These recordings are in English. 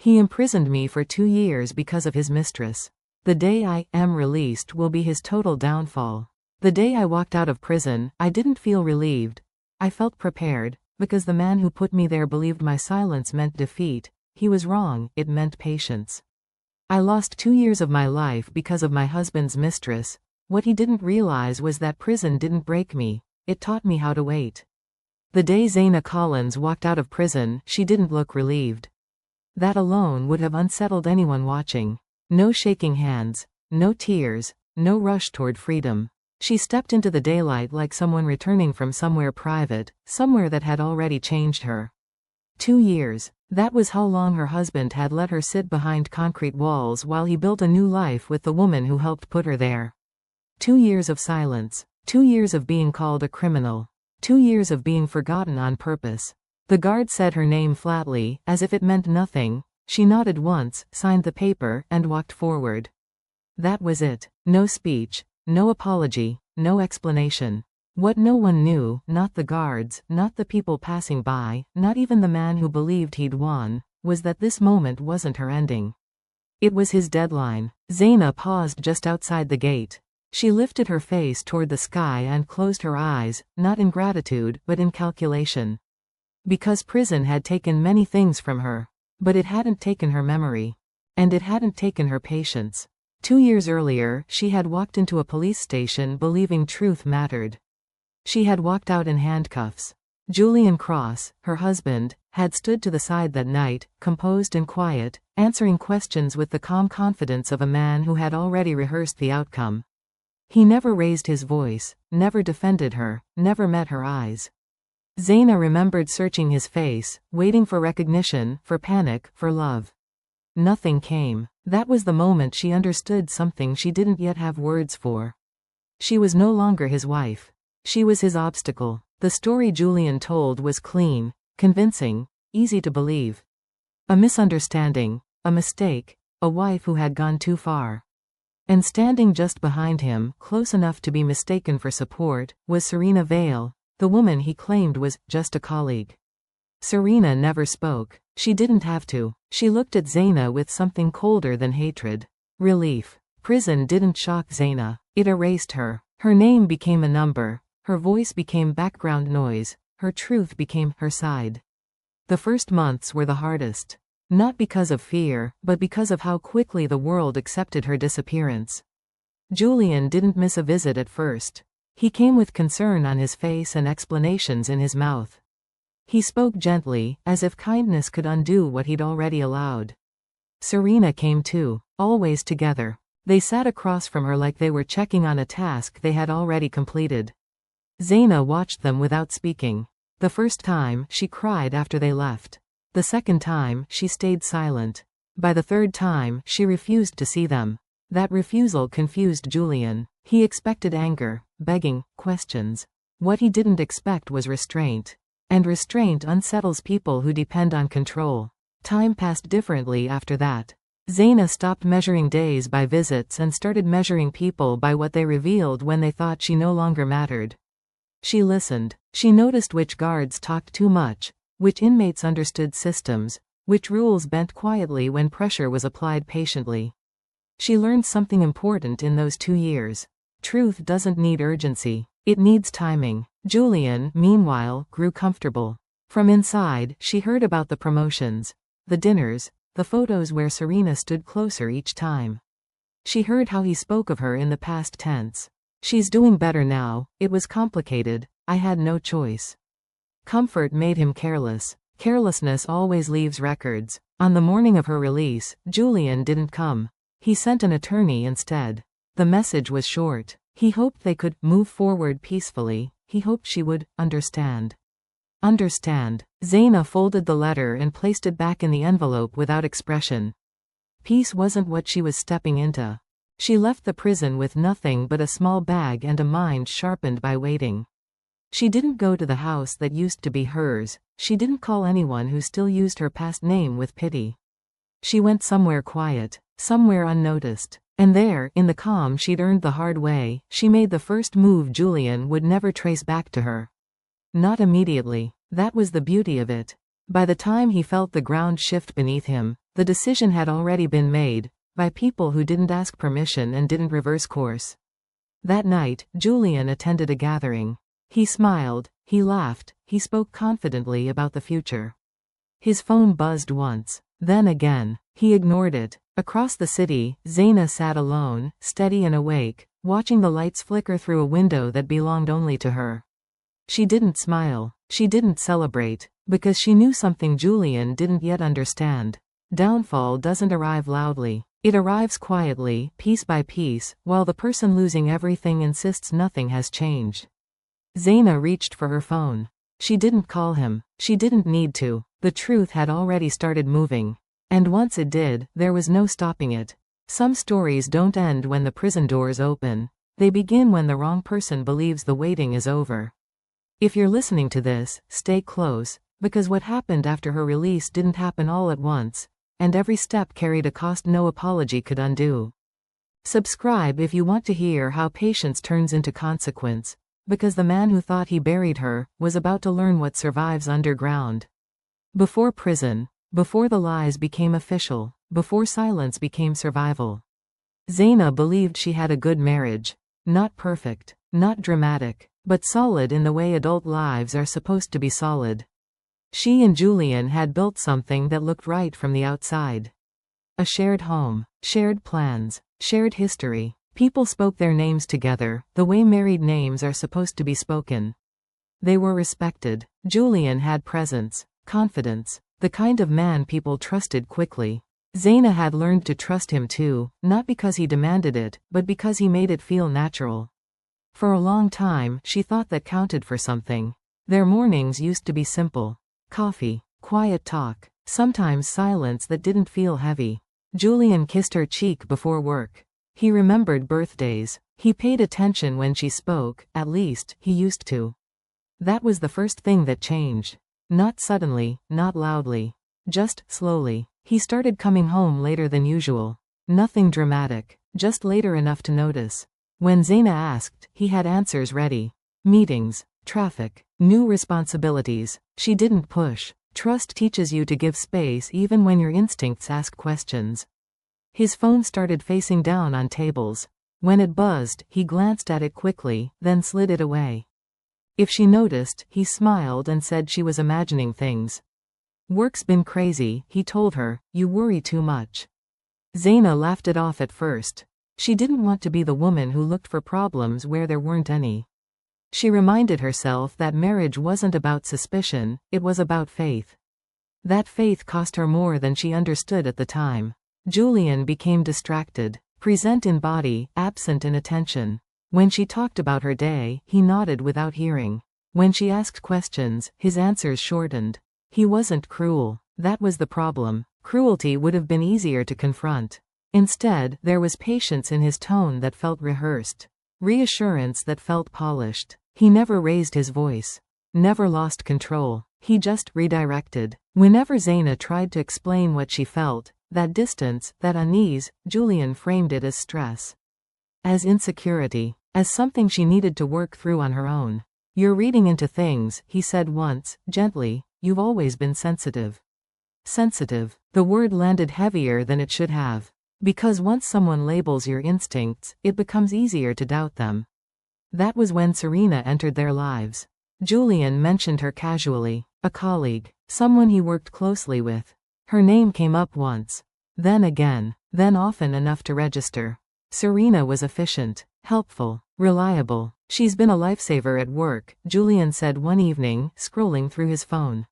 He imprisoned me for 2 years because of his mistress. The day I am released will be his total downfall. The day I walked out of prison, I didn't feel relieved. I felt prepared, because the man who put me there believed my silence meant defeat. He was wrong, it meant patience. I lost 2 years of my life because of my husband's mistress. What he didn't realize was that prison didn't break me, it taught me how to wait. The day Zaina Collins walked out of prison, she didn't look relieved. That alone would have unsettled anyone watching. No shaking hands, no tears, no rush toward freedom. She stepped into the daylight like someone returning from somewhere private, somewhere that had already changed her. 2 years. That was how long her husband had let her sit behind concrete walls while he built a new life with the woman who helped put her there. 2 years of silence. 2 years of being called a criminal. 2 years of being forgotten on purpose. The guard said her name flatly, as if it meant nothing. She nodded once, signed the paper, and walked forward. That was it. No speech, no apology, no explanation. What no one knew, not the guards, not the people passing by, not even the man who believed he'd won, was that this moment wasn't her ending. It was his deadline. Zaina paused just outside the gate. She lifted her face toward the sky and closed her eyes, not in gratitude, but in calculation. Because prison had taken many things from her. But it hadn't taken her memory. And it hadn't taken her patience. 2 years earlier, she had walked into a police station believing truth mattered. She had walked out in handcuffs. Julian Cross, her husband, had stood to the side that night, composed and quiet, answering questions with the calm confidence of a man who had already rehearsed the outcome. He never raised his voice, never defended her, never met her eyes. Zaina remembered searching his face, waiting for recognition, for panic, for love. Nothing came. That was the moment she understood something she didn't yet have words for. She was no longer his wife. She was his obstacle. The story Julian told was clean, convincing, easy to believe. A misunderstanding, a mistake, a wife who had gone too far. And standing just behind him, close enough to be mistaken for support, was Serena Vale, the woman he claimed was just a colleague. Serena never spoke. She didn't have to. She looked at Zaina with something colder than hatred. Relief. Prison didn't shock Zaina. It erased her. Her name became a number. Her voice became background noise. Her truth became her side. The first months were the hardest. Not because of fear, but because of how quickly the world accepted her disappearance. Julian didn't miss a visit at first. He came with concern on his face and explanations in his mouth. He spoke gently, as if kindness could undo what he'd already allowed. Serena came too, always together. They sat across from her like they were checking on a task they had already completed. Zaina watched them without speaking. The first time, she cried after they left. The second time, she stayed silent. By the third time, she refused to see them. That refusal confused Julian. He expected anger, begging, questions. What he didn't expect was restraint. And restraint unsettles people who depend on control. Time passed differently after that. Zaina stopped measuring days by visits and started measuring people by what they revealed when they thought she no longer mattered. She listened. She noticed which guards talked too much, which inmates understood systems, which rules bent quietly when pressure was applied patiently. She learned something important in those 2 years. Truth doesn't need urgency. It needs timing. Julian, meanwhile, grew comfortable. From inside, she heard about the promotions, the dinners, the photos where Serena stood closer each time. She heard how he spoke of her in the past tense. She's doing better now. It was complicated. I had no choice. Comfort made him careless. Carelessness always leaves records. On the morning of her release, Julian didn't come. He sent an attorney instead. The message was short. He hoped they could move forward peacefully. He hoped she would understand. Understand. Zaina folded the letter and placed it back in the envelope without expression. Peace wasn't what she was stepping into. She left the prison with nothing but a small bag and a mind sharpened by waiting. She didn't go to the house that used to be hers. She didn't call anyone who still used her past name with pity. She went somewhere quiet, somewhere unnoticed. And there, in the calm she'd earned the hard way, she made the first move Julian would never trace back to her. Not immediately. That was the beauty of it. By the time he felt the ground shift beneath him, The decision had already been made, by people who didn't ask permission and didn't reverse course. That night, Julian attended a gathering. He smiled, he laughed, he spoke confidently about the future. His phone buzzed once, then again. He ignored it. Across the city, Zaina sat alone, steady and awake, watching the lights flicker through a window that belonged only to her. She didn't smile. She didn't celebrate, because she knew something Julian didn't yet understand. Downfall doesn't arrive loudly. It arrives quietly, piece by piece, while the person losing everything insists nothing has changed. Zaina reached for her phone. She didn't call him. She didn't need to. The truth had already started moving. And once it did, there was no stopping it. Some stories don't end when the prison doors open. They begin when the wrong person believes the waiting is over. If you're listening to this, stay close, because what happened after her release didn't happen all at once, and every step carried a cost no apology could undo. Subscribe if you want to hear how patience turns into consequence, because the man who thought he buried her was about to learn what survives underground. Before prison, before the lies became official, before silence became survival. Zaina believed she had a good marriage. Not perfect, not dramatic, but solid in the way adult lives are supposed to be solid. She and Julian had built something that looked right from the outside. A shared home, shared plans, shared history. People spoke their names together, the way married names are supposed to be spoken. They were respected. Julian had presence, confidence, the kind of man people trusted quickly. Zaina had learned to trust him too, not because he demanded it, but because he made it feel natural. For a long time, she thought that counted for something. Their mornings used to be simple. Coffee, quiet talk, sometimes silence that didn't feel heavy. Julian kissed her cheek before work. He remembered birthdays. He paid attention when she spoke, at least, he used to. That was the first thing that changed. Not suddenly, not loudly. Just slowly. He started coming home later than usual. Nothing dramatic, just later enough to notice. When Zaina asked, he had answers ready. Meetings, traffic, new responsibilities. She didn't push. Trust teaches you to give space even when your instincts ask questions. His phone started facing down on tables. When it buzzed, he glanced at it quickly, then slid it away. If she noticed, he smiled and said she was imagining things. Work's been crazy, he told her, you worry too much. Zaina laughed it off at first. She didn't want to be the woman who looked for problems where there weren't any. She reminded herself that marriage wasn't about suspicion, it was about faith. That faith cost her more than she understood at the time. Julian became distracted, present in body, absent in attention. When she talked about her day, he nodded without hearing. When she asked questions, his answers shortened. He wasn't cruel. That was the problem. Cruelty would have been easier to confront. Instead, there was patience in his tone that felt rehearsed. Reassurance that felt polished. He never raised his voice. Never lost control. He just redirected. Whenever Zaina tried to explain what she felt, that distance, that unease, Julian framed it as stress. As insecurity. As something she needed to work through on her own. You're reading into things, he said once, gently. You've always been sensitive. Sensitive. The word landed heavier than it should have. Because once someone labels your instincts, it becomes easier to doubt them. That was when Serena entered their lives. Julian mentioned her casually. A colleague. Someone he worked closely with. Her name came up once. Then again. Then often enough to register. Serena was efficient. Helpful. Reliable. She's been a lifesaver at work, Julian said one evening, scrolling through his phone.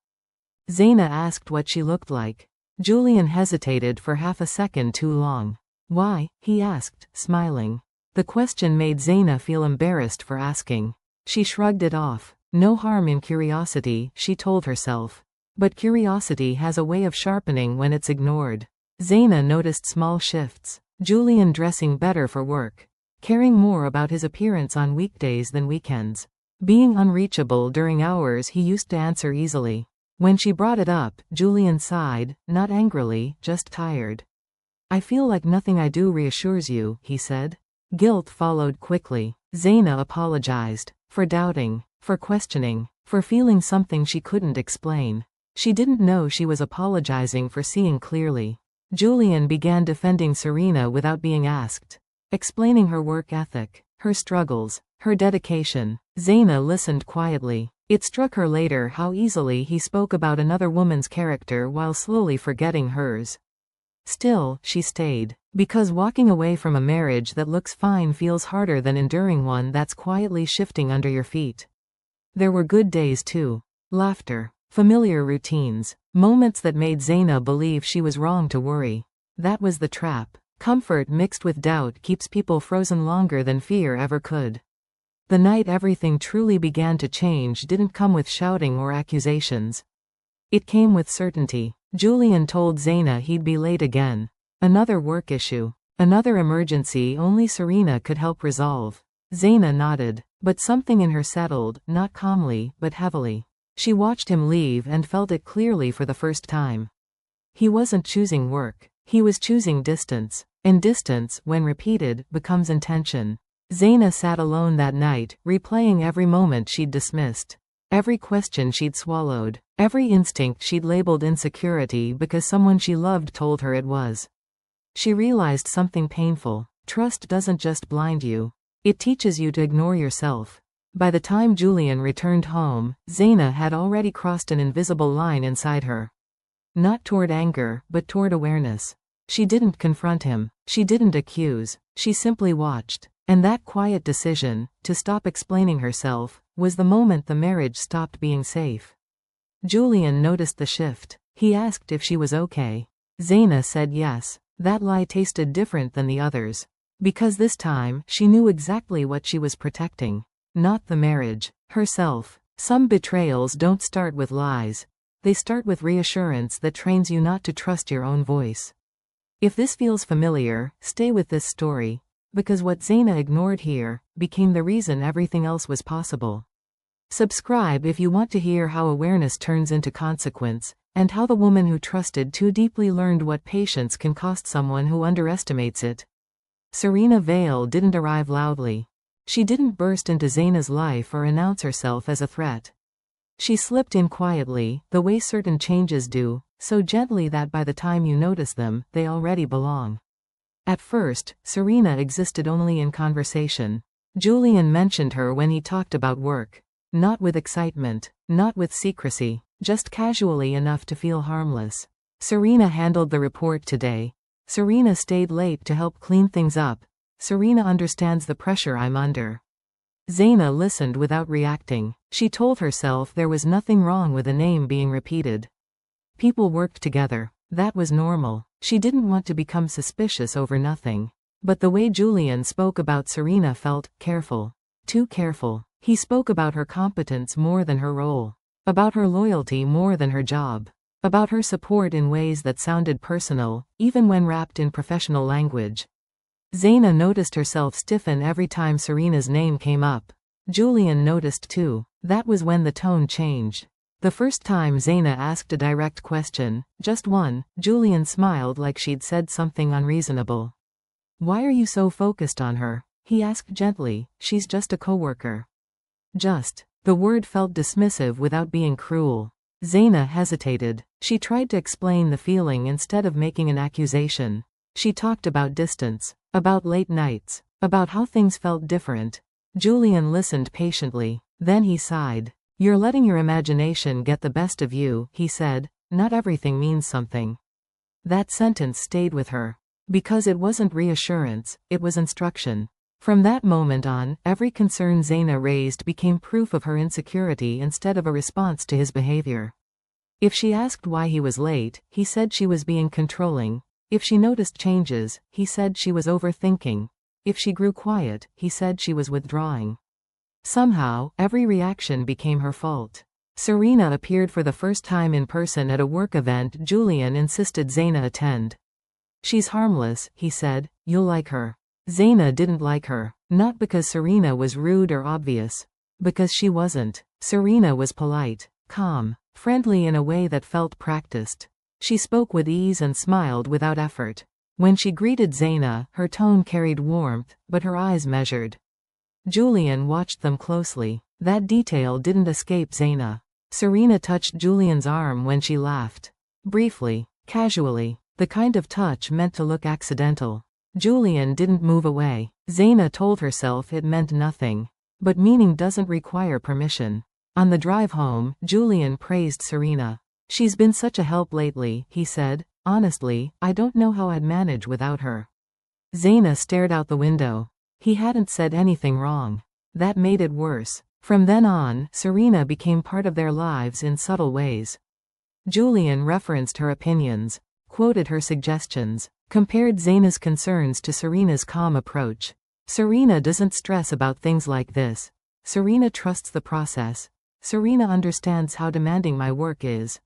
Zaina asked what she looked like. Julian hesitated for half a second too long. Why? He asked, smiling. The question made Zaina feel embarrassed for asking. She shrugged it off. No harm in curiosity, she told herself. But curiosity has a way of sharpening when it's ignored. Zaina noticed small shifts. Julian dressing better for work. Caring more about his appearance on weekdays than weekends. Being unreachable during hours he used to answer easily. When she brought it up, Julian sighed, not angrily, just tired. I feel like nothing I do reassures you, he said. Guilt followed quickly. Zaina apologized. For doubting. For questioning. For feeling something she couldn't explain. She didn't know she was apologizing for seeing clearly. Julian began defending Serena without being asked, explaining her work ethic, her struggles, her dedication. Zaina listened quietly. It struck her later how easily he spoke about another woman's character while slowly forgetting hers. Still, she stayed. Because walking away from a marriage that looks fine feels harder than enduring one that's quietly shifting under your feet. There were good days too. Laughter. Familiar routines. Moments that made Zaina believe she was wrong to worry. That was the trap. Comfort mixed with doubt keeps people frozen longer than fear ever could. The night everything truly began to change didn't come with shouting or accusations. It came with certainty. Julian told Zaina he'd be late again. Another work issue. Another emergency only Serena could help resolve. Zaina nodded, but something in her settled, not calmly, but heavily. She watched him leave and felt it clearly for the first time. He wasn't choosing work. He was choosing distance. And distance, when repeated, becomes intention. Zaina sat alone that night, replaying every moment she'd dismissed. Every question she'd swallowed. Every instinct she'd labeled insecurity because someone she loved told her it was. She realized something painful. Trust doesn't just blind you. It teaches you to ignore yourself. By the time Julian returned home, Zaina had already crossed an invisible line inside her. Not toward anger, but toward awareness. She didn't confront him. She didn't accuse. She simply watched. And that quiet decision, to stop explaining herself, was the moment the marriage stopped being safe. Julian noticed the shift. He asked if she was okay. Zaina said yes. That lie tasted different than the others. Because this time, she knew exactly what she was protecting. Not the marriage. Herself. Some betrayals don't start with lies. They start with reassurance that trains you not to trust your own voice. If this feels familiar, stay with this story. Because what Zaina ignored here, became the reason everything else was possible. Subscribe if you want to hear how awareness turns into consequence, and how the woman who trusted too deeply learned what patience can cost someone who underestimates it. Serena Vale didn't arrive loudly. She didn't burst into Zaina's life or announce herself as a threat. She slipped in quietly, the way certain changes do, so gently that by the time you notice them, they already belong. At first, Serena existed only in conversation. Julian mentioned her when he talked about work. Not with excitement, not with secrecy, just casually enough to feel harmless. Serena handled the report today. Serena stayed late to help clean things up. Serena understands the pressure I'm under. Zaina listened without reacting. She told herself there was nothing wrong with a name being repeated. People worked together. That was normal. She didn't want to become suspicious over nothing. But the way Julian spoke about Serena felt careful. Too careful. He spoke about her competence more than her role. About her loyalty more than her job. About her support in ways that sounded personal, even when wrapped in professional language. Zaina noticed herself stiffen every time Serena's name came up. Julian noticed too. That was when the tone changed. The first time Zaina asked a direct question, just one, Julian smiled like she'd said something unreasonable. "Why are you so focused on her?" he asked gently. "She's just a coworker." Just. The word felt dismissive without being cruel. Zaina hesitated. She tried to explain the feeling instead of making an accusation. She talked about distance. About late nights. About how things felt different. Julian listened patiently. Then he sighed. "You're letting your imagination get the best of you," he said. "Not everything means something." That sentence stayed with her. Because it wasn't reassurance, it was instruction. From that moment on, every concern Zaina raised became proof of her insecurity instead of a response to his behavior. If she asked why he was late, he said she was being controlling. If she noticed changes, he said she was overthinking. If she grew quiet, he said she was withdrawing. Somehow, every reaction became her fault. Serena appeared for the first time in person at a work event Julian insisted Zaina attend. "She's harmless," he said. "You'll like her." Zaina didn't like her. Not because Serena was rude or obvious. Because she wasn't. Serena was polite, calm, friendly in a way that felt practiced. She spoke with ease and smiled without effort. When she greeted Zaina, her tone carried warmth, but her eyes measured. Julian watched them closely. That detail didn't escape Zaina. Serena touched Julian's arm when she laughed. Briefly, casually. The kind of touch meant to look accidental. Julian didn't move away. Zaina told herself it meant nothing. But meaning doesn't require permission. On the drive home, Julian praised Serena. "She's been such a help lately," he said. "Honestly, I don't know how I'd manage without her." Zaina stared out the window. He hadn't said anything wrong. That made it worse. From then on, Serena became part of their lives in subtle ways. Julian referenced her opinions, quoted her suggestions, compared Zaina's concerns to Serena's calm approach. Serena doesn't stress about things like this. Serena trusts the process. Serena understands how demanding my work is.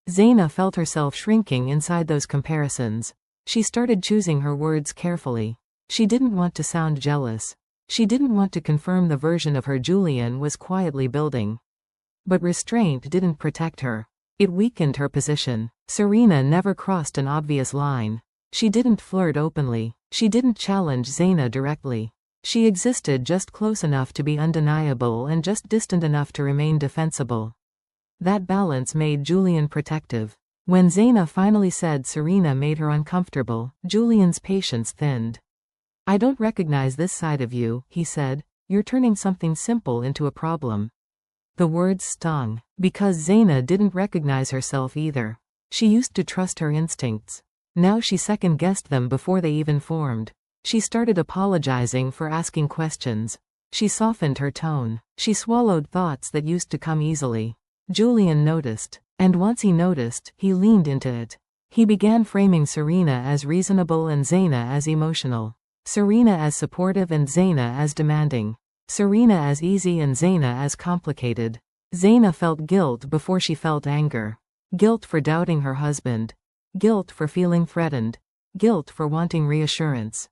Zaina felt herself shrinking inside those comparisons. She started choosing her words carefully. She didn't want to sound jealous. She didn't want to confirm the version of her Julian was quietly building. But restraint didn't protect her. It weakened her position. Serena never crossed an obvious line. She didn't flirt openly. She didn't challenge Zaina directly. She existed just close enough to be undeniable and just distant enough to remain defensible. That balance made Julian protective. When Zaina finally said Serena made her uncomfortable, Julian's patience thinned. "I don't recognize this side of you," he said. "You're turning something simple into a problem." The words stung, because Zaina didn't recognize herself either. She used to trust her instincts. Now she second-guessed them before they even formed. She started apologizing for asking questions. She softened her tone. She swallowed thoughts that used to come easily. Julian noticed. And once he noticed, he leaned into it. He began framing Serena as reasonable and Zaina as emotional. Serena as supportive and Zaina as demanding. Serena as easy and Zaina as complicated. Zaina felt guilt before she felt anger. Guilt for doubting her husband. Guilt for feeling threatened. Guilt for wanting reassurance.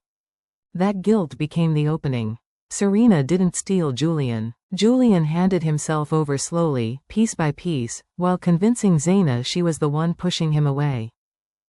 That guilt became the opening. Serena didn't steal Julian. Julian handed himself over slowly, piece by piece, while convincing Zaina she was the one pushing him away.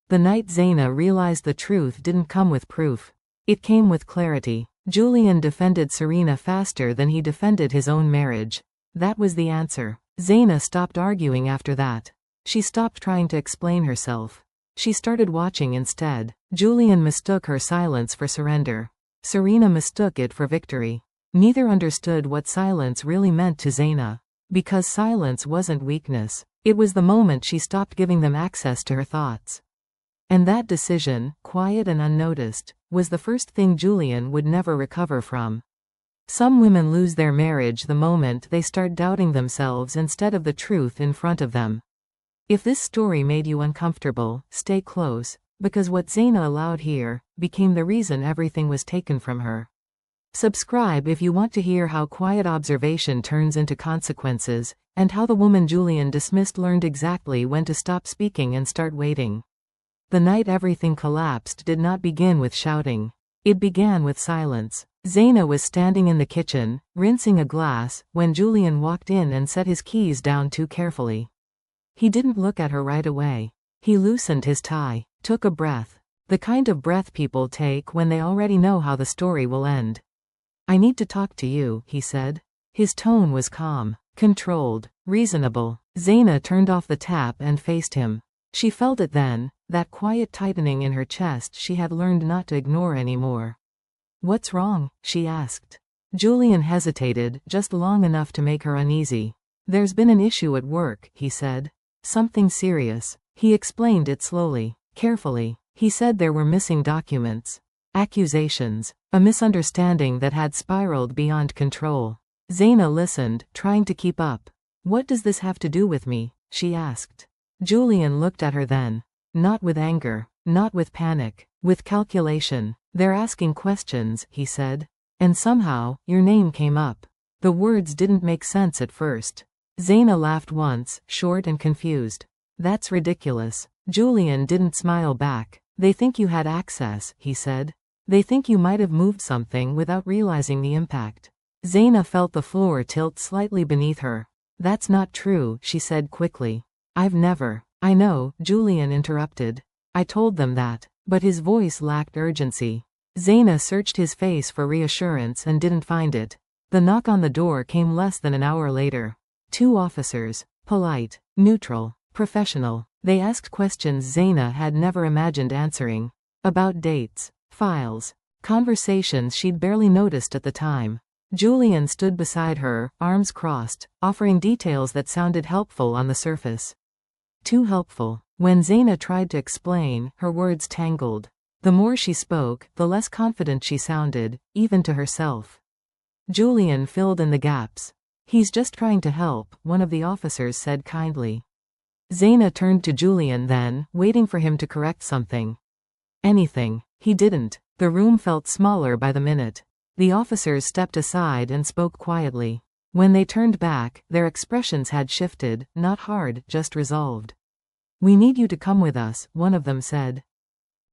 The night Zaina realized the truth didn't come with proof. It came with clarity. Julian defended Serena faster than he defended his own marriage. That was the answer. Zaina stopped arguing after that. She stopped trying to explain herself. She started watching instead. Julian mistook her silence for surrender. Serena mistook it for victory. Neither understood what silence really meant to Zaina. Because silence wasn't weakness. It was the moment she stopped giving them access to her thoughts. And that decision, quiet and unnoticed, was the first thing Julian would never recover from. Some women lose their marriage the moment they start doubting themselves instead of the truth in front of them. If this story made you uncomfortable, stay close, because what Zaina allowed here became the reason everything was taken from her. Subscribe if you want to hear how quiet observation turns into consequences, and how the woman Julian dismissed learned exactly when to stop speaking and start waiting. The night everything collapsed did not begin with shouting. It began with silence. Zaina was standing in the kitchen, rinsing a glass, when Julian walked in and set his keys down too carefully. He didn't look at her right away. He loosened his tie, took a breath. The kind of breath people take when they already know how the story will end. "I need to talk to you," he said. His tone was calm, controlled, reasonable. Zaina turned off the tap and faced him. She felt it then, that quiet tightening in her chest she had learned not to ignore anymore. "What's wrong?" she asked. Julian hesitated, just long enough to make her uneasy. "There's been an issue at work," he said. "Something serious." He explained it slowly, carefully. He said there were missing documents. Accusations. A misunderstanding that had spiraled beyond control. Zaina listened, trying to keep up. "What does this have to do with me?" she asked. Julian looked at her then. Not with anger, not with panic, with calculation. "They're asking questions," he said. "And somehow, your name came up." The words didn't make sense at first. Zaina laughed once, short and confused. "That's ridiculous." Julian didn't smile back. "They think you had access," he said. "They think you might have moved something without realizing the impact." Zaina felt the floor tilt slightly beneath her. "That's not true," she said quickly. "I've never." "I know," Julian interrupted. "I told them that." But his voice lacked urgency. Zaina searched his face for reassurance and didn't find it. The knock on the door came less than an hour later. 2 officers. Polite. Neutral. Professional. They asked questions Zaina had never imagined answering. About dates, files, conversations she'd barely noticed at the time. Julian stood beside her, arms crossed, offering details that sounded helpful on the surface. Too helpful. When Zaina tried to explain, her words tangled. The more she spoke, the less confident she sounded, even to herself. Julian filled in the gaps. "He's just trying to help," one of the officers said kindly. Zaina turned to Julian then, waiting for him to correct something. Anything. He didn't. The room felt smaller by the minute. The officers stepped aside and spoke quietly. When they turned back, their expressions had shifted, not hard, just resolved. "We need you to come with us," one of them said.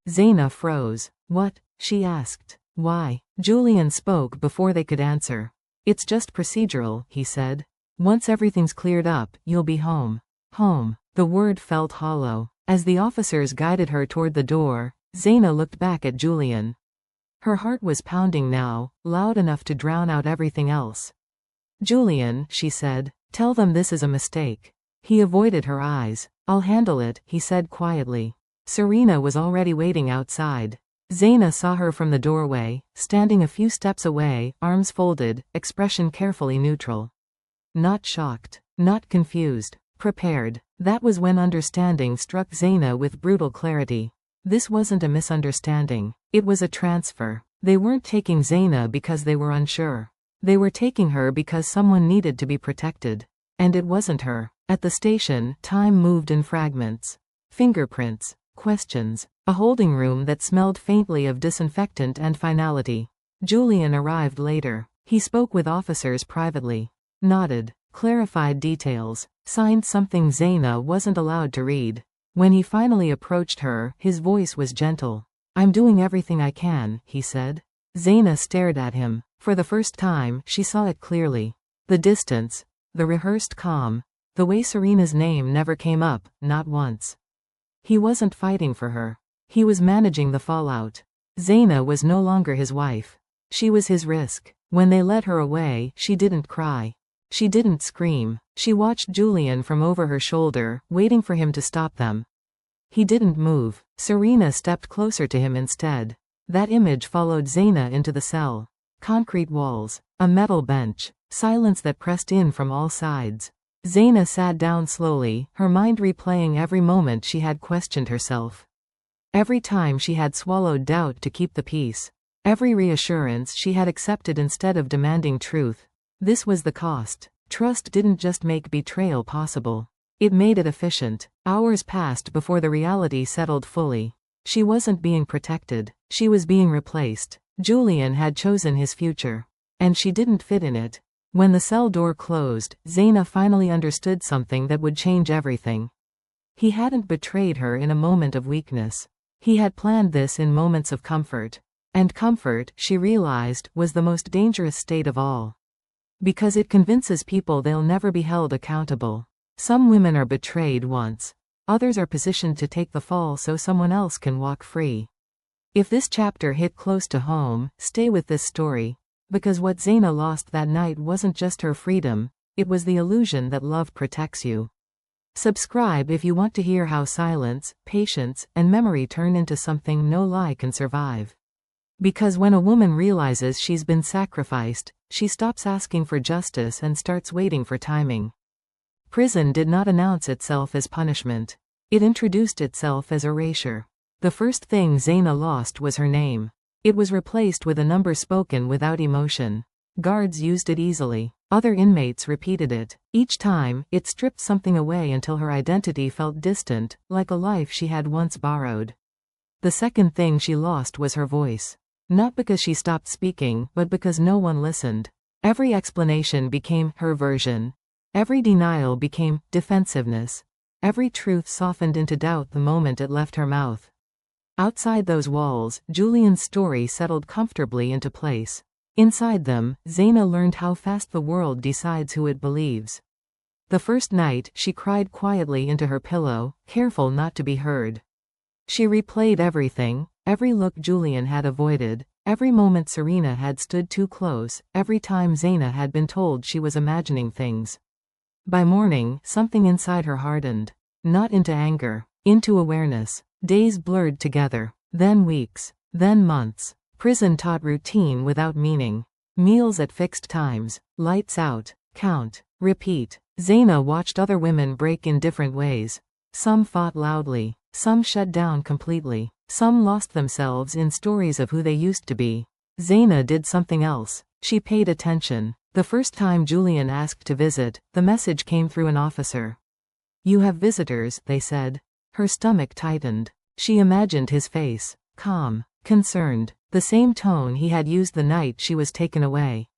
Zaina froze. "What?" she asked. "Why?" Julian spoke before they could answer. "It's just procedural," he said. "Once everything's cleared up, you'll be home." Home. The word felt hollow. As the officers guided her toward the door, Zaina looked back at Julian. Her heart was pounding now, loud enough to drown out everything else. "Julian," she said, "tell them this is a mistake." He avoided her eyes. "I'll handle it," he said quietly. Serena was already waiting outside. Zaina saw her from the doorway, standing a few steps away, arms folded, expression carefully neutral. Not shocked. Not confused. Prepared. That was when understanding struck Zaina with brutal clarity. This wasn't a misunderstanding. It was a transfer. They weren't taking Zaina because they were unsure. They were taking her because someone needed to be protected. And it wasn't her. At the station, time moved in fragments. Fingerprints. Questions. A holding room that smelled faintly of disinfectant and finality. Julian arrived later. He spoke with officers privately. Nodded. Clarified details. Signed something Zaina wasn't allowed to read. When he finally approached her, his voice was gentle. "I'm doing everything I can," he said. Zaina stared at him. For the first time, she saw it clearly. The distance. The rehearsed calm. The way Serena's name never came up, not once. He wasn't fighting for her. He was managing the fallout. Zaina was no longer his wife. She was his risk. When they led her away, she didn't cry. She didn't scream. She watched Julian from over her shoulder, waiting for him to stop them. He didn't move. Serena stepped closer to him instead. That image followed Zaina into the cell. Concrete walls. A metal bench. Silence that pressed in from all sides. Zaina sat down slowly, her mind replaying every moment she had questioned herself. Every time she had swallowed doubt to keep the peace. Every reassurance she had accepted instead of demanding truth. This was the cost. Trust didn't just make betrayal possible. It made it efficient. Hours passed before the reality settled fully. She wasn't being protected. She was being replaced. Julian had chosen his future. And she didn't fit in it. When the cell door closed, Zaina finally understood something that would change everything. He hadn't betrayed her in a moment of weakness. He had planned this in moments of comfort. And comfort, she realized, was the most dangerous state of all. Because it convinces people they'll never be held accountable. Some women are betrayed once. Others are positioned to take the fall so someone else can walk free. If this chapter hit close to home, stay with this story. Because what Zaina lost that night wasn't just her freedom, it was the illusion that love protects you. Subscribe if you want to hear how silence, patience, and memory turn into something no lie can survive. Because when a woman realizes she's been sacrificed, she stops asking for justice and starts waiting for timing. Prison did not announce itself as punishment. It introduced itself as erasure. The first thing Zaina lost was her name. It was replaced with a number spoken without emotion. Guards used it easily. Other inmates repeated it. Each time, it stripped something away until her identity felt distant, like a life she had once borrowed. The second thing she lost was her voice. Not because she stopped speaking, but because no one listened. Every explanation became her version. Every denial became defensiveness. Every truth softened into doubt the moment it left her mouth. Outside those walls, Julian's story settled comfortably into place. Inside them, Zaina learned how fast the world decides who it believes. The first night, she cried quietly into her pillow, careful not to be heard. She replayed everything, every look Julian had avoided, every moment Serena had stood too close, every time Zaina had been told she was imagining things. By morning, something inside her hardened. Not into anger. Into awareness. Days blurred together. Then weeks. Then months. Prison taught routine without meaning. Meals at fixed times. Lights out. Count. Repeat. Zaina watched other women break in different ways. Some fought loudly. Some shut down completely. Some lost themselves in stories of who they used to be. Zaina did something else. She paid attention. The first time Julian asked to visit, the message came through an officer. "You have visitors," they said. Her stomach tightened. She imagined his face. Calm. Concerned. The same tone he had used the night she was taken away.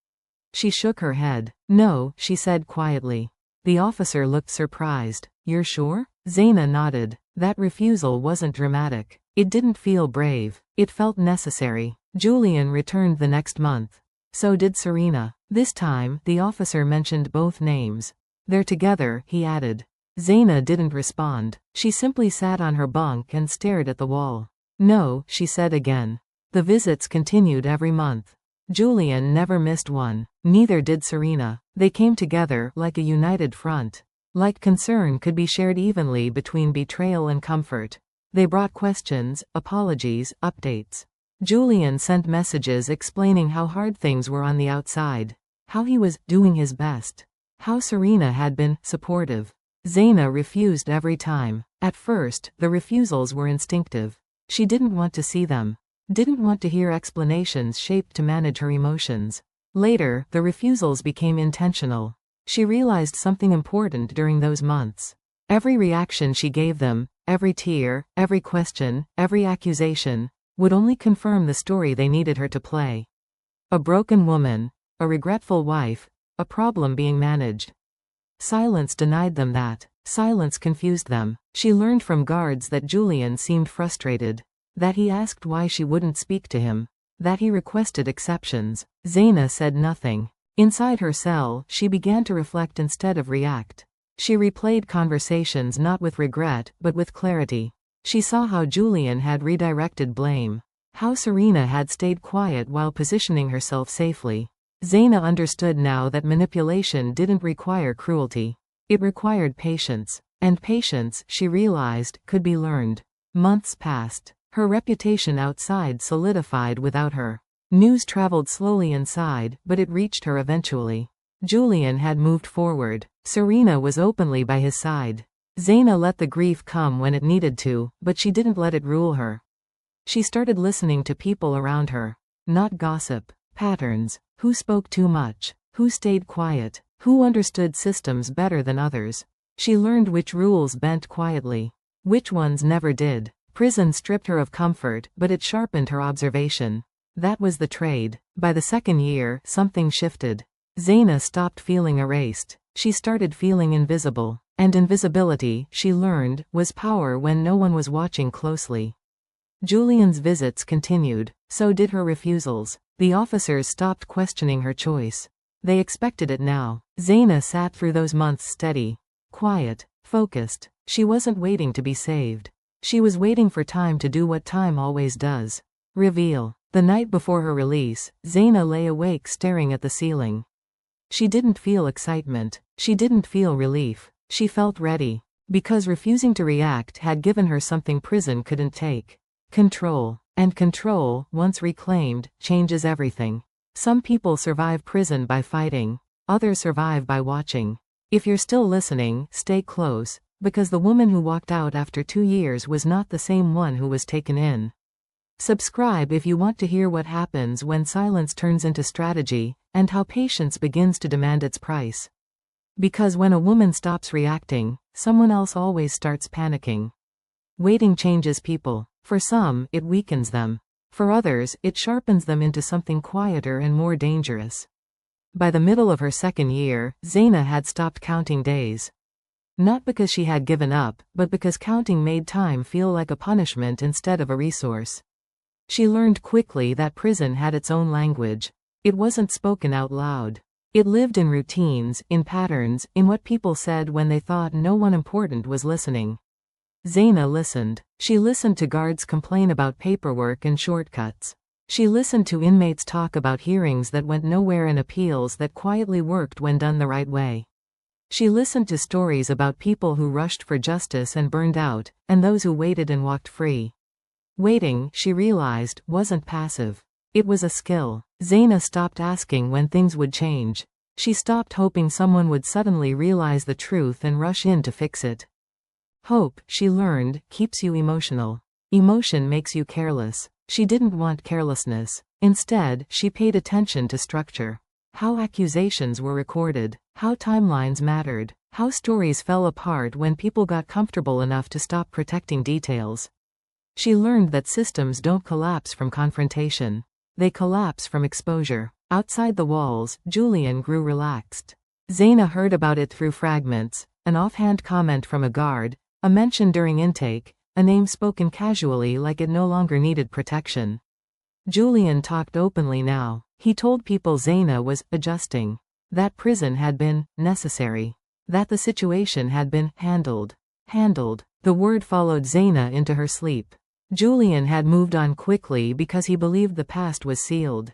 She shook her head. "No," she said quietly. The officer looked surprised. "You're sure?" Zaina nodded. That refusal wasn't dramatic. It didn't feel brave. It felt necessary. Julian returned the next month. So did Serena. This time, the officer mentioned both names. "They're together," he added. Zaina didn't respond. She simply sat on her bunk and stared at the wall. "No," she said again. The visits continued every month. Julian never missed one. Neither did Serena. They came together like a united front. Like concern could be shared evenly between betrayal and comfort. They brought questions, apologies, updates. Julian sent messages explaining how hard things were on the outside. How he was doing his best. How Serena had been supportive. Zaina refused every time. At first, the refusals were instinctive. She didn't want to see them. Didn't want to hear explanations shaped to manage her emotions. Later, the refusals became intentional. She realized something important during those months. Every reaction she gave them, every tear, every question, every accusation, would only confirm the story they needed her to play. A broken woman. A regretful wife. A problem being managed. Silence denied them that. Silence confused them. She learned from guards that Julian seemed frustrated. That he asked why she wouldn't speak to him. That he requested exceptions. Zaina said nothing. Inside her cell, she began to reflect instead of react. She replayed conversations not with regret, but with clarity. She saw how Julian had redirected blame. How Serena had stayed quiet while positioning herself safely. Zaina understood now that manipulation didn't require cruelty. It required patience. And patience, she realized, could be learned. Months passed. Her reputation outside solidified without her. News traveled slowly inside, but it reached her eventually. Julian had moved forward. Serena was openly by his side. Zaina let the grief come when it needed to, but she didn't let it rule her. She started listening to people around her. Not gossip. Patterns. Who spoke too much? Who stayed quiet? Who understood systems better than others? She learned which rules bent quietly. Which ones never did. Prison stripped her of comfort, but it sharpened her observation. That was the trade. By the second year, something shifted. Zaina stopped feeling erased. She started feeling invisible. And invisibility, she learned, was power when no one was watching closely. Julian's visits continued. So did her refusals. The officers stopped questioning her choice. They expected it now. Zaina sat through those months steady. Quiet. Focused. She wasn't waiting to be saved. She was waiting for time to do what time always does. Reveal. The night before her release, Zaina lay awake staring at the ceiling. She didn't feel excitement. She didn't feel relief. She felt ready. Because refusing to react had given her something prison couldn't take. Control. And control, once reclaimed, changes everything. Some people survive prison by fighting. Others survive by watching. If you're still listening, stay close, because the woman who walked out after 2 years was not the same one who was taken in. Subscribe if you want to hear what happens when silence turns into strategy, and how patience begins to demand its price. Because when a woman stops reacting, someone else always starts panicking. Waiting changes people. For some, it weakens them. For others, it sharpens them into something quieter and more dangerous. By the middle of her second year, Zaina had stopped counting days. Not because she had given up, but because counting made time feel like a punishment instead of a resource. She learned quickly that prison had its own language. It wasn't spoken out loud. It lived in routines, in patterns, in what people said when they thought no one important was listening. Zaina listened. She listened to guards complain about paperwork and shortcuts. She listened to inmates talk about hearings that went nowhere and appeals that quietly worked when done the right way. She listened to stories about people who rushed for justice and burned out, and those who waited and walked free. Waiting, she realized, wasn't passive. It was a skill. Zaina stopped asking when things would change. She stopped hoping someone would suddenly realize the truth and rush in to fix it. Hope, she learned, keeps you emotional. Emotion makes you careless. She didn't want carelessness. Instead, she paid attention to structure. How accusations were recorded, how timelines mattered, how stories fell apart when people got comfortable enough to stop protecting details. She learned that systems don't collapse from confrontation. They collapse from exposure. Outside the walls, Julian grew relaxed. Zaina heard about it through fragments, an offhand comment from a guard, a mention during intake, a name spoken casually like it no longer needed protection. Julian talked openly now. He told people Zaina was adjusting. That prison had been necessary. That the situation had been handled. Handled. The word followed Zaina into her sleep. Julian had moved on quickly because he believed the past was sealed.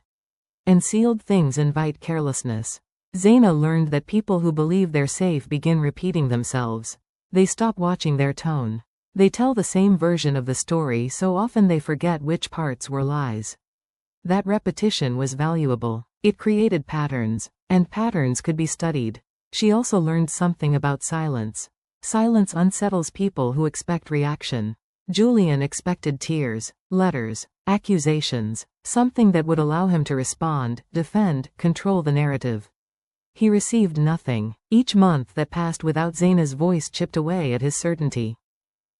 And sealed things invite carelessness. Zaina learned that people who believe they're safe begin repeating themselves. They stop watching their tone. They tell the same version of the story so often they forget which parts were lies. That repetition was valuable. It created patterns, and patterns could be studied. She also learned something about silence. Silence unsettles people who expect reaction. Julian expected tears, letters, accusations, something that would allow him to respond, defend, control the narrative. He received nothing. Each month that passed without Zaina's voice chipped away at his certainty.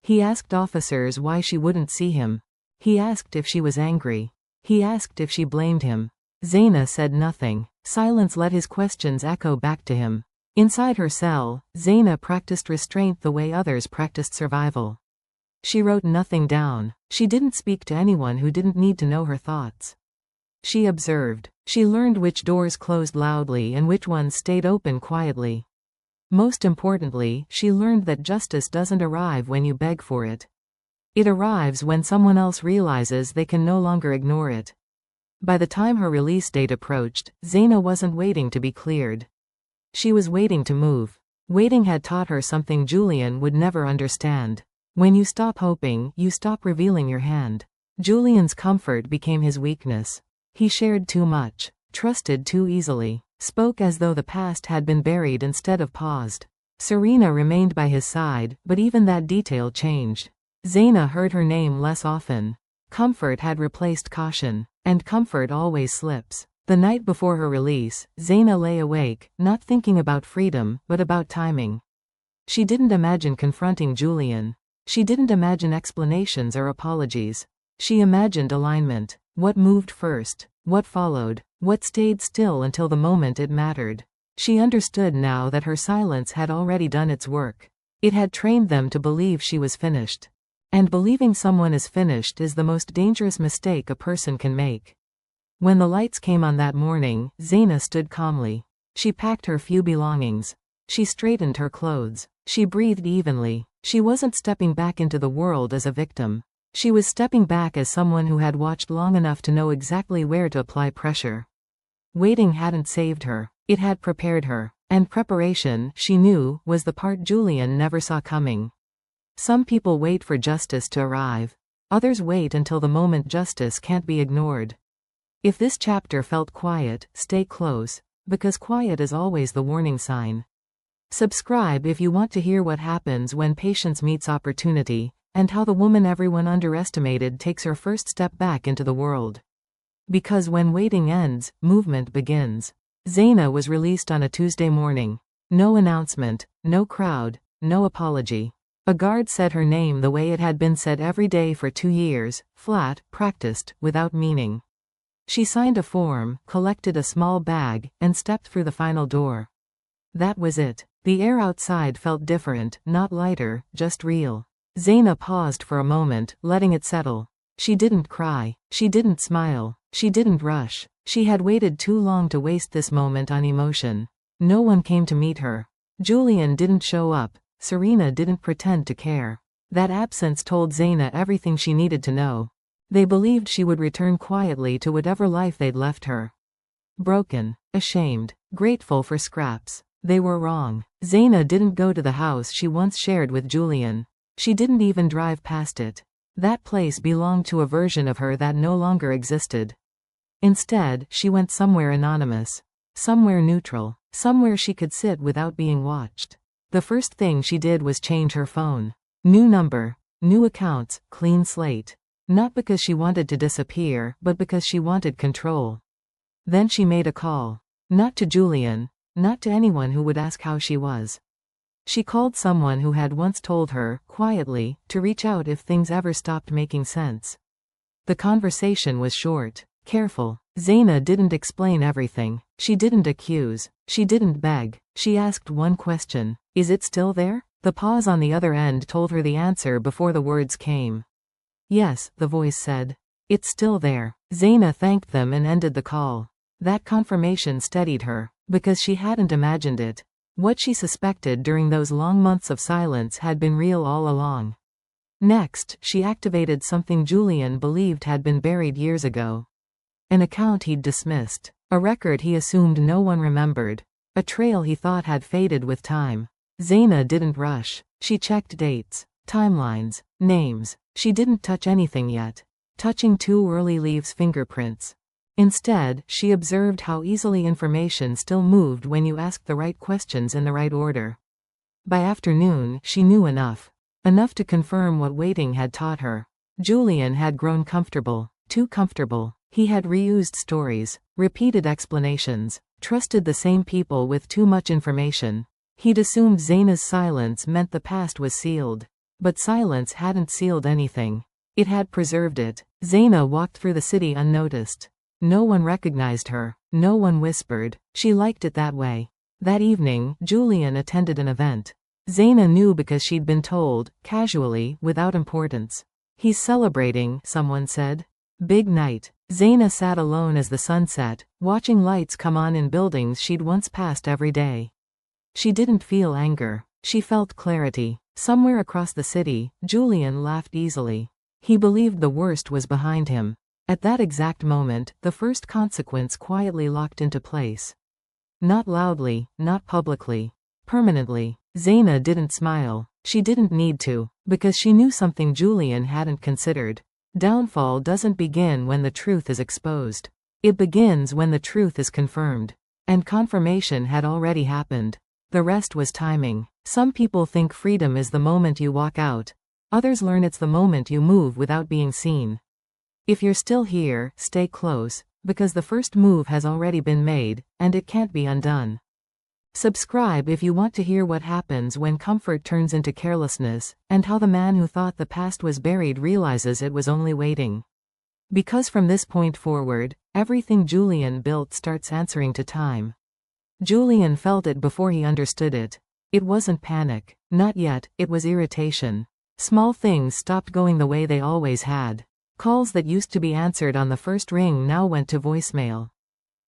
He asked officers why she wouldn't see him. He asked if she was angry. He asked if she blamed him. Zaina said nothing. Silence let his questions echo back to him. Inside her cell, Zaina practiced restraint the way others practiced survival. She wrote nothing down. She didn't speak to anyone who didn't need to know her thoughts. She observed. She learned which doors closed loudly and which ones stayed open quietly. Most importantly, she learned that justice doesn't arrive when you beg for it. It arrives when someone else realizes they can no longer ignore it. By the time her release date approached, Zaina wasn't waiting to be cleared. She was waiting to move. Waiting had taught her something Julian would never understand. When you stop hoping, you stop revealing your hand. Julian's comfort became his weakness. He shared too much, trusted too easily, spoke as though the past had been buried instead of paused. Serena remained by his side, but even that detail changed. Zaina heard her name less often. Comfort had replaced caution, and comfort always slips. The night before her release, Zaina lay awake, not thinking about freedom, but about timing. She didn't imagine confronting Julian. She didn't imagine explanations or apologies. She imagined alignment. What moved first? What followed? What stayed still until the moment it mattered? She understood now that her silence had already done its work. It had trained them to believe she was finished. And believing someone is finished is the most dangerous mistake a person can make. When the lights came on that morning, Zaina stood calmly. She packed her few belongings. She straightened her clothes. She breathed evenly. She wasn't stepping back into the world as a victim. She was stepping back as someone who had watched long enough to know exactly where to apply pressure. Waiting hadn't saved her. It had prepared her. And preparation, she knew, was the part Julian never saw coming. Some people wait for justice to arrive. Others wait until the moment justice can't be ignored. If this chapter felt quiet, stay close, because quiet is always the warning sign. Subscribe if you want to hear what happens when patience meets opportunity, and how the woman everyone underestimated takes her first step back into the world. Because when waiting ends, movement begins. Zaina was released on a Tuesday morning. No announcement, no crowd, no apology. A guard said her name the way it had been said every day for 2 years, flat, practiced, without meaning. She signed a form, collected a small bag, and stepped through the final door. That was it. The air outside felt different, not lighter, just real. Zaina paused for a moment, letting it settle. She didn't cry. She didn't smile. She didn't rush. She had waited too long to waste this moment on emotion. No one came to meet her. Julian didn't show up. Serena didn't pretend to care. That absence told Zaina everything she needed to know. They believed she would return quietly to whatever life they'd left her. Broken, ashamed, grateful for scraps. They were wrong. Zaina didn't go to the house she once shared with Julian. She didn't even drive past it. That place belonged to a version of her that no longer existed. Instead, she went somewhere anonymous. Somewhere neutral. Somewhere she could sit without being watched. The first thing she did was change her phone. New number. New accounts, clean slate. Not because she wanted to disappear, but because she wanted control. Then she made a call. Not to Julian. Not to anyone who would ask how she was. She called someone who had once told her, quietly, to reach out if things ever stopped making sense. The conversation was short, careful. Zaina didn't explain everything. She didn't accuse. She didn't beg. She asked one question. Is it still there? The pause on the other end told her the answer before the words came. Yes, the voice said. It's still there. Zaina thanked them and ended the call. That confirmation steadied her, because she hadn't imagined it. What she suspected during those long months of silence had been real all along. Next, she activated something Julian believed had been buried years ago. An account he'd dismissed. A record he assumed no one remembered. A trail he thought had faded with time. Zaina didn't rush. She checked dates, timelines, names. She didn't touch anything yet. Touching too early leaves fingerprints. Instead, she observed how easily information still moved when you asked the right questions in the right order. By afternoon, she knew enough. Enough to confirm what waiting had taught her. Julian had grown comfortable. Too comfortable. He had reused stories, repeated explanations, trusted the same people with too much information. He'd assumed Zaina's silence meant the past was sealed. But silence hadn't sealed anything. It had preserved it. Zaina walked through the city unnoticed. No one recognized her. No one whispered. She liked it that way. That evening, Julian attended an event. Zaina knew because she'd been told, casually, without importance. He's celebrating, someone said. Big night. Zaina sat alone as the sun set, watching lights come on in buildings she'd once passed every day. She didn't feel anger. She felt clarity. Somewhere across the city, Julian laughed easily. He believed the worst was behind him. At that exact moment, the first consequence quietly locked into place. Not loudly, not publicly. Permanently. Zaina didn't smile. She didn't need to, because she knew something Julian hadn't considered. Downfall doesn't begin when the truth is exposed. It begins when the truth is confirmed. And confirmation had already happened. The rest was timing. Some people think freedom is the moment you walk out. Others learn it's the moment you move without being seen. If you're still here, stay close, because the first move has already been made, and it can't be undone. Subscribe if you want to hear what happens when comfort turns into carelessness, and how the man who thought the past was buried realizes it was only waiting. Because from this point forward, everything Julian built starts answering to time. Julian felt it before he understood it. It wasn't panic. Not yet, it was irritation. Small things stopped going the way they always had. Calls that used to be answered on the first ring now went to voicemail.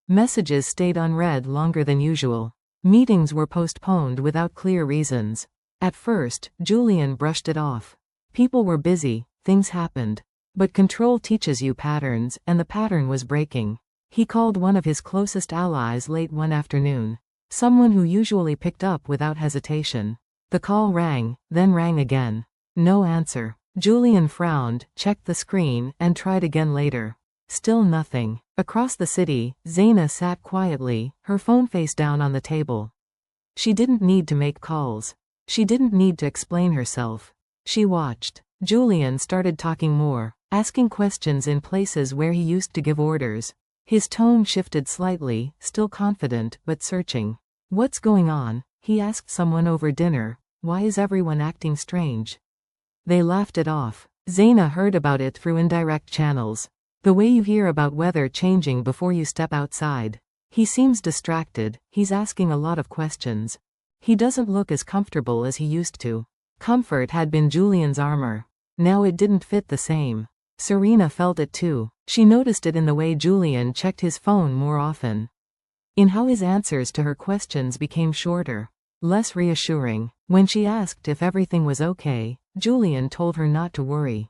Messages stayed unread longer than usual. Meetings were postponed without clear reasons. At first, Julian brushed it off. People were busy, things happened. But control teaches you patterns, and the pattern was breaking. He called one of his closest allies late one afternoon. Someone who usually picked up without hesitation. The call rang, then rang again. No answer. Julian frowned, checked the screen, and tried again later. Still nothing. Across the city, Zaina sat quietly, her phone face down on the table. She didn't need to make calls. She didn't need to explain herself. She watched. Julian started talking more, asking questions in places where he used to give orders. His tone shifted slightly, still confident, but searching. What's going on? He asked someone over dinner. Why is everyone acting strange? They laughed it off. Zaina heard about it through indirect channels. The way you hear about weather changing before you step outside. He seems distracted, he's asking a lot of questions. He doesn't look as comfortable as he used to. Comfort had been Julian's armor. Now it didn't fit the same. Serena felt it too. She noticed it in the way Julian checked his phone more often. In how his answers to her questions became shorter. Less reassuring. When she asked if everything was okay, Julian told her not to worry.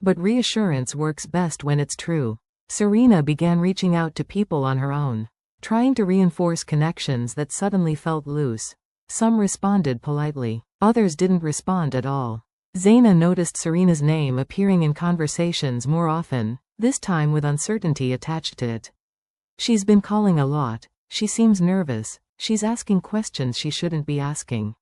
But reassurance works best when it's true. Serena began reaching out to people on her own. trying to reinforce connections that suddenly felt loose. Some responded politely. Others didn't respond at all. Zaina noticed Serena's name appearing in conversations more often, this time with uncertainty attached to it. She's been calling a lot. She seems nervous. She's asking questions she shouldn't be asking.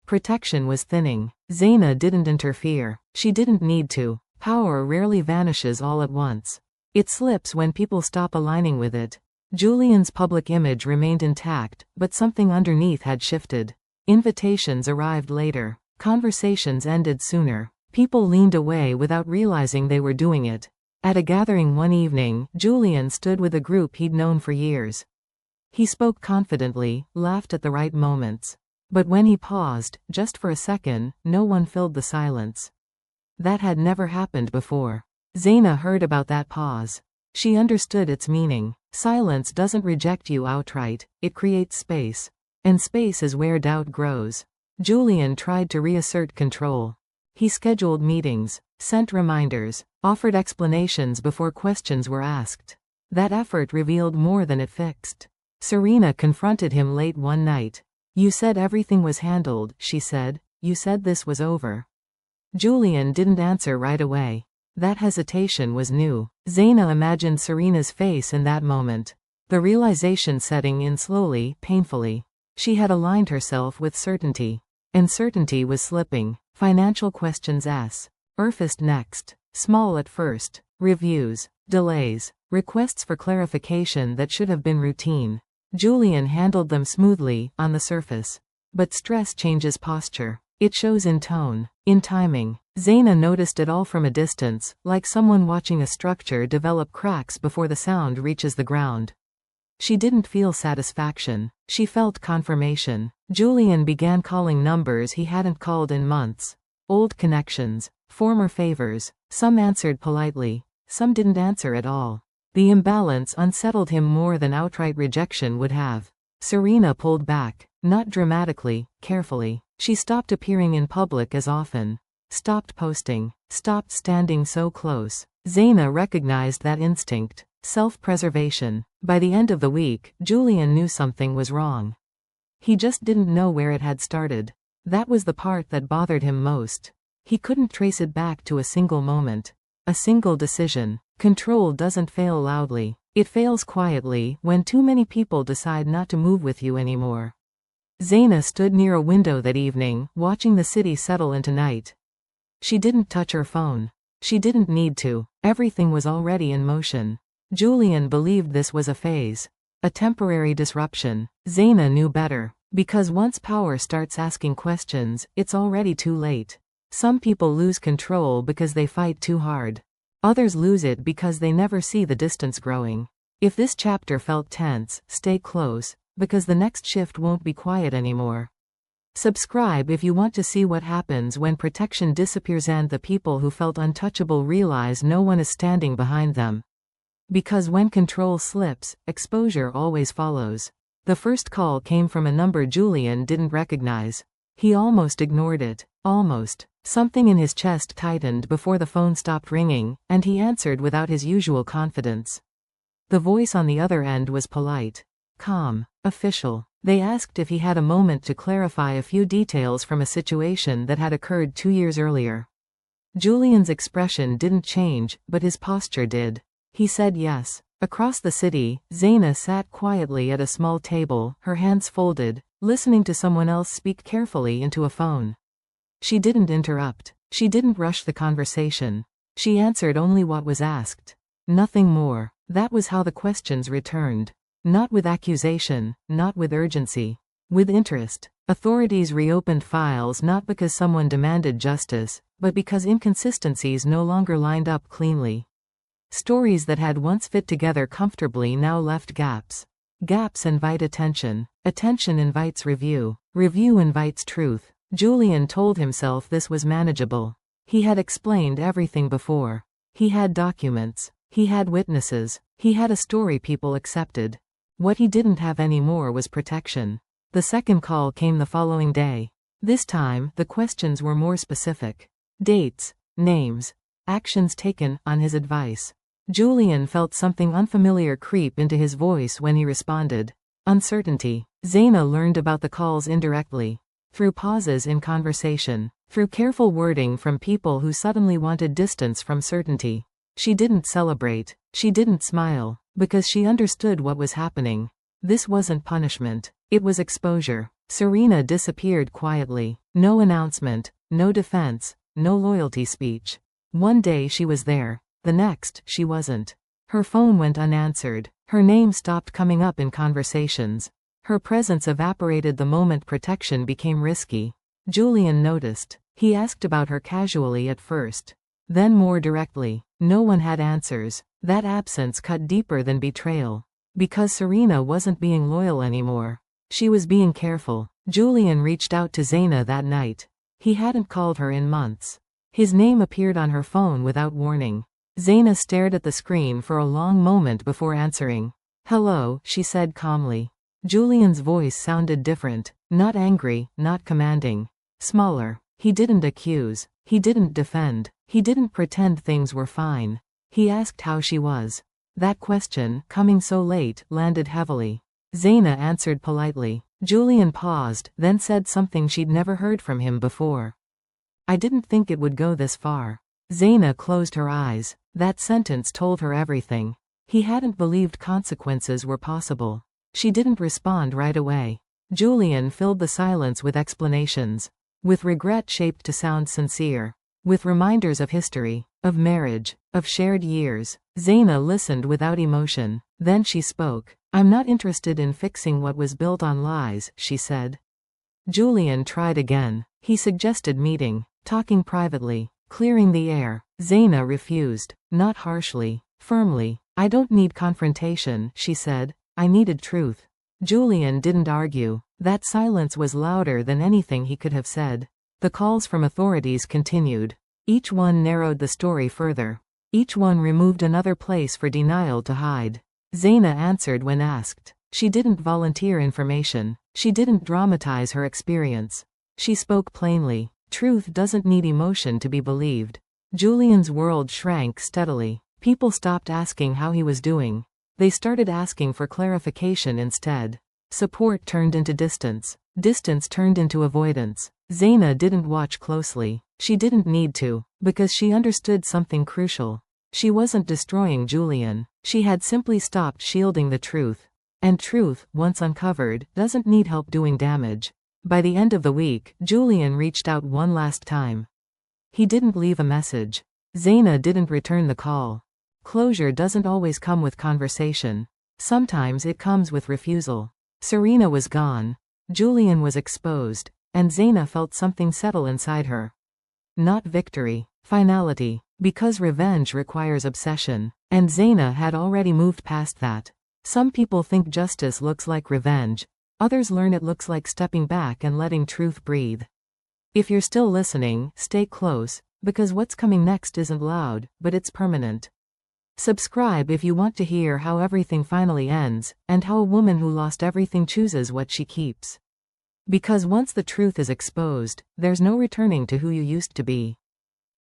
Protection was thinning. Zaina didn't interfere. She didn't need to. Power rarely vanishes all at once. It slips when people stop aligning with it. Julian's public image remained intact, but something underneath had shifted. Invitations arrived later. Conversations ended sooner. People leaned away without realizing they were doing it. At a gathering one evening, Julian stood with a group he'd known for years. He spoke confidently, laughed at the right moments. But when he paused, just for a second, no one filled the silence. That had never happened before. Zaina heard about that pause. She understood its meaning. Silence doesn't reject you outright, it creates space. And space is where doubt grows. Julian tried to reassert control. He scheduled meetings, sent reminders, offered explanations before questions were asked. That effort revealed more than it fixed. Serena confronted him late one night. "You said everything was handled," she said. "You said this was over." Julian didn't answer right away. That hesitation was new. Zaina imagined Serena's face in that moment. The realization setting in slowly, painfully. She had aligned herself with certainty. And certainty was slipping. Financial questions Urfist next. Small at first. Reviews. Delays. Requests for clarification that should have been routine. Julian handled them smoothly, on the surface. But stress changes posture. It shows in tone, in timing. Zaina noticed it all from a distance, like someone watching a structure develop cracks before the sound reaches the ground. She didn't feel satisfaction. She felt confirmation. Julian began calling numbers he hadn't called in months. Old connections, former favors. Some answered politely. Some didn't answer at all. The imbalance unsettled him more than outright rejection would have. Serena pulled back, not dramatically, carefully. She stopped appearing in public as often. Stopped posting. Stopped standing so close. Zaina recognized that instinct. Self-preservation. By the end of the week, Julian knew something was wrong. He just didn't know where it had started. That was the part that bothered him most. He couldn't trace it back to a single moment. A single decision. Control doesn't fail loudly. It fails quietly, when too many people decide not to move with you anymore. Zaina stood near a window that evening, watching the city settle into night. She didn't touch her phone. She didn't need to. Everything was already in motion. Julian believed this was a phase. A temporary disruption. Zaina knew better. Because once power starts asking questions, it's already too late. Some people lose control because they fight too hard. Others lose it because they never see the distance growing. If this chapter felt tense, stay close, because the next shift won't be quiet anymore. Subscribe if you want to see what happens when protection disappears and the people who felt untouchable realize no one is standing behind them. Because when control slips, exposure always follows. The first call came from a number Julian didn't recognize. He almost ignored it. Almost. Something in his chest tightened before the phone stopped ringing, and he answered without his usual confidence. The voice on the other end was polite. Calm. Official. They asked if he had a moment to clarify a few details from a situation that had occurred 2 years earlier. Julian's expression didn't change, but his posture did. He said yes. Across the city, Zaina sat quietly at a small table, her hands folded, listening to someone else speak carefully into a phone. She didn't interrupt. She didn't rush the conversation. She answered only what was asked. Nothing more. That was how the questions returned. Not with accusation, not with urgency. With interest. Authorities reopened files not because someone demanded justice, but because inconsistencies no longer lined up cleanly. Stories that had once fit together comfortably now left gaps. Gaps invite attention. Attention invites review. Review invites truth. Julian told himself this was manageable. He had explained everything before. He had documents. He had witnesses. He had a story people accepted. What he didn't have anymore was protection. The second call came the following day. This time, the questions were more specific. Dates, names, actions taken, on his advice. Julian felt something unfamiliar creep into his voice when he responded. Uncertainty. Zaina learned about the calls indirectly. Through pauses in conversation. Through careful wording from people who suddenly wanted distance from certainty. She didn't celebrate. She didn't smile. Because she understood what was happening. This wasn't punishment. It was exposure. Serena disappeared quietly. No announcement. No defense. No loyalty speech. One day she was there. The next, she wasn't. Her phone went unanswered. Her name stopped coming up in conversations. Her presence evaporated the moment protection became risky. Julian noticed. He asked about her casually at first. Then more directly. No one had answers. That absence cut deeper than betrayal. Because Serena wasn't being loyal anymore. She was being careful. Julian reached out to Zaina that night. He hadn't called her in months. His name appeared on her phone without warning. Zaina stared at the screen for a long moment before answering. "Hello," she said calmly. Julian's voice sounded different. Not angry, not commanding. Smaller. He didn't accuse. He didn't defend. He didn't pretend things were fine. He asked how she was. That question, coming so late, landed heavily. Zaina answered politely. Julian paused, then said something she'd never heard from him before. "I didn't think it would go this far." Zaina closed her eyes. That sentence told her everything. He hadn't believed consequences were possible. She didn't respond right away. Julian filled the silence with explanations. With regret shaped to sound sincere. With reminders of history, of marriage, of shared years. Zaina listened without emotion. Then she spoke. "I'm not interested in fixing what was built on lies," she said. Julian tried again. He suggested meeting, talking privately, clearing the air. Zaina refused. Not harshly, firmly. "I don't need confrontation," she said. "I needed truth." Julian didn't argue. That silence was louder than anything he could have said. The calls from authorities continued. Each one narrowed the story further. Each one removed another place for denial to hide. Zaina answered when asked. She didn't volunteer information. She didn't dramatize her experience. She spoke plainly. Truth doesn't need emotion to be believed. Julian's world shrank steadily. People stopped asking how he was doing. They started asking for clarification instead. Support turned into distance. Distance turned into avoidance. Zaina didn't watch closely. She didn't need to, because she understood something crucial. She wasn't destroying Julian. She had simply stopped shielding the truth. And truth, once uncovered, doesn't need help doing damage. By the end of the week, Julian reached out one last time. He didn't leave a message. Zaina didn't return the call. Closure doesn't always come with conversation. Sometimes it comes with refusal. Serena was gone. Julian was exposed. And Zaina felt something settle inside her. Not victory. Finality. Because revenge requires obsession. And Zaina had already moved past that. Some people think justice looks like revenge. Others learn it looks like stepping back and letting truth breathe. If you're still listening, stay close, because what's coming next isn't loud, but it's permanent. Subscribe if you want to hear how everything finally ends, and how a woman who lost everything chooses what she keeps. Because once the truth is exposed, there's no returning to who you used to be.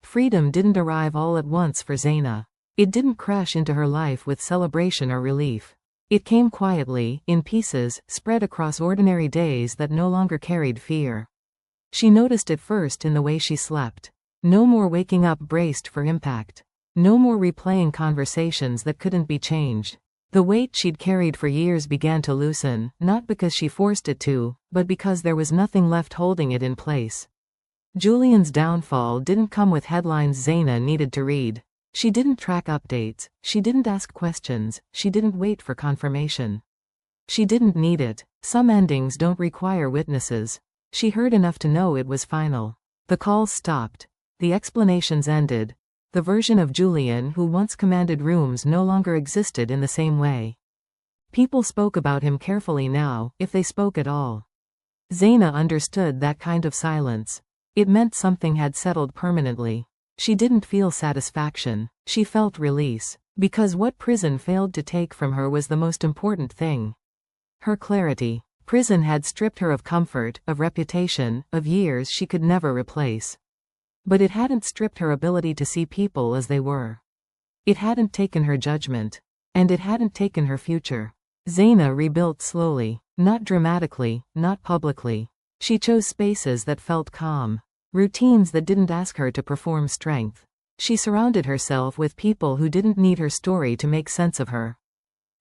Freedom didn't arrive all at once for Zaina. It didn't crash into her life with celebration or relief. It came quietly, in pieces, spread across ordinary days that no longer carried fear. She noticed it first in the way she slept. No more waking up braced for impact. No more replaying conversations that couldn't be changed. The weight she'd carried for years began to loosen, not because she forced it to, but because there was nothing left holding it in place. Julian's downfall didn't come with headlines Zaina needed to read. She didn't track updates. She didn't ask questions. She didn't wait for confirmation. She didn't need it. Some endings don't require witnesses. She heard enough to know it was final. The calls stopped. The explanations ended. The version of Julian who once commanded rooms no longer existed in the same way. People spoke about him carefully now, if they spoke at all. Zaina understood that kind of silence. It meant something had settled permanently. She didn't feel satisfaction. She felt release. Because what prison failed to take from her was the most important thing. Her clarity. Prison had stripped her of comfort, of reputation, of years she could never replace. But it hadn't stripped her ability to see people as they were. It hadn't taken her judgment. And it hadn't taken her future. Zaina rebuilt slowly. Not dramatically, not publicly. She chose spaces that felt calm. Routines that didn't ask her to perform strength. She surrounded herself with people who didn't need her story to make sense of her.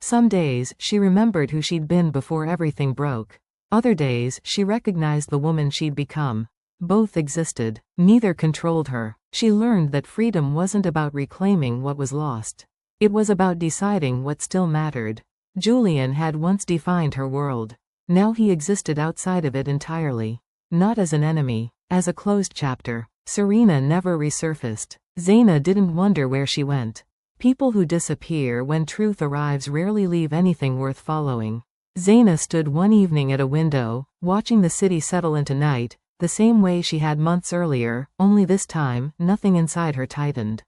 Some days, she remembered who she'd been before everything broke. Other days, she recognized the woman she'd become. Both existed. Neither controlled her. She learned that freedom wasn't about reclaiming what was lost. It was about deciding what still mattered. Julian had once defined her world. Now he existed outside of it entirely. Not as an enemy, as a closed chapter. Serena never resurfaced. Zaina didn't wonder where she went. People who disappear when truth arrives rarely leave anything worth following. Zaina stood one evening at a window, watching the city settle into night, the same way she had months earlier, only this time, nothing inside her tightened.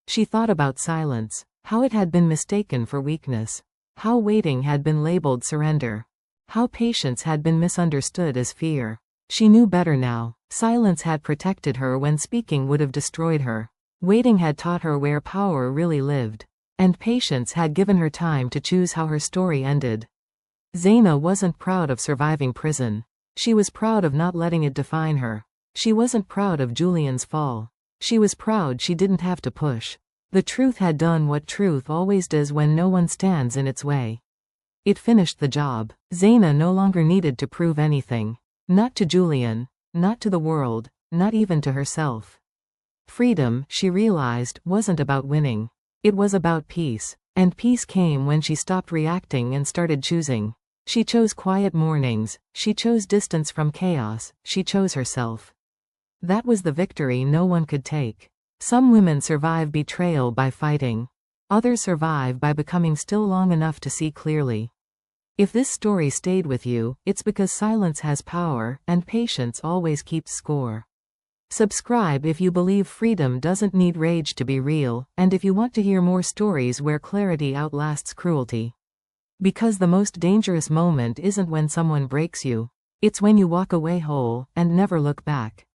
She thought about silence, how it had been mistaken for weakness, how waiting had been labeled surrender, how patience had been misunderstood as fear. She knew better now. Silence had protected her when speaking would have destroyed her. Waiting had taught her where power really lived. And patience had given her time to choose how her story ended. Zaina wasn't proud of surviving prison. She was proud of not letting it define her. She wasn't proud of Julian's fall. She was proud she didn't have to push. The truth had done what truth always does when no one stands in its way. It finished the job. Zaina no longer needed to prove anything. Not to Julian. Not to the world. Not even to herself. Freedom, she realized, wasn't about winning. It was about peace. And peace came when she stopped reacting and started choosing. She chose quiet mornings. She chose distance from chaos. She chose herself. That was the victory no one could take. Some women survive betrayal by fighting. Others survive by becoming still long enough to see clearly. If this story stayed with you, it's because silence has power, and patience always keeps score. Subscribe if you believe freedom doesn't need rage to be real, and if you want to hear more stories where clarity outlasts cruelty. Because the most dangerous moment isn't when someone breaks you. It's when you walk away whole, and never look back.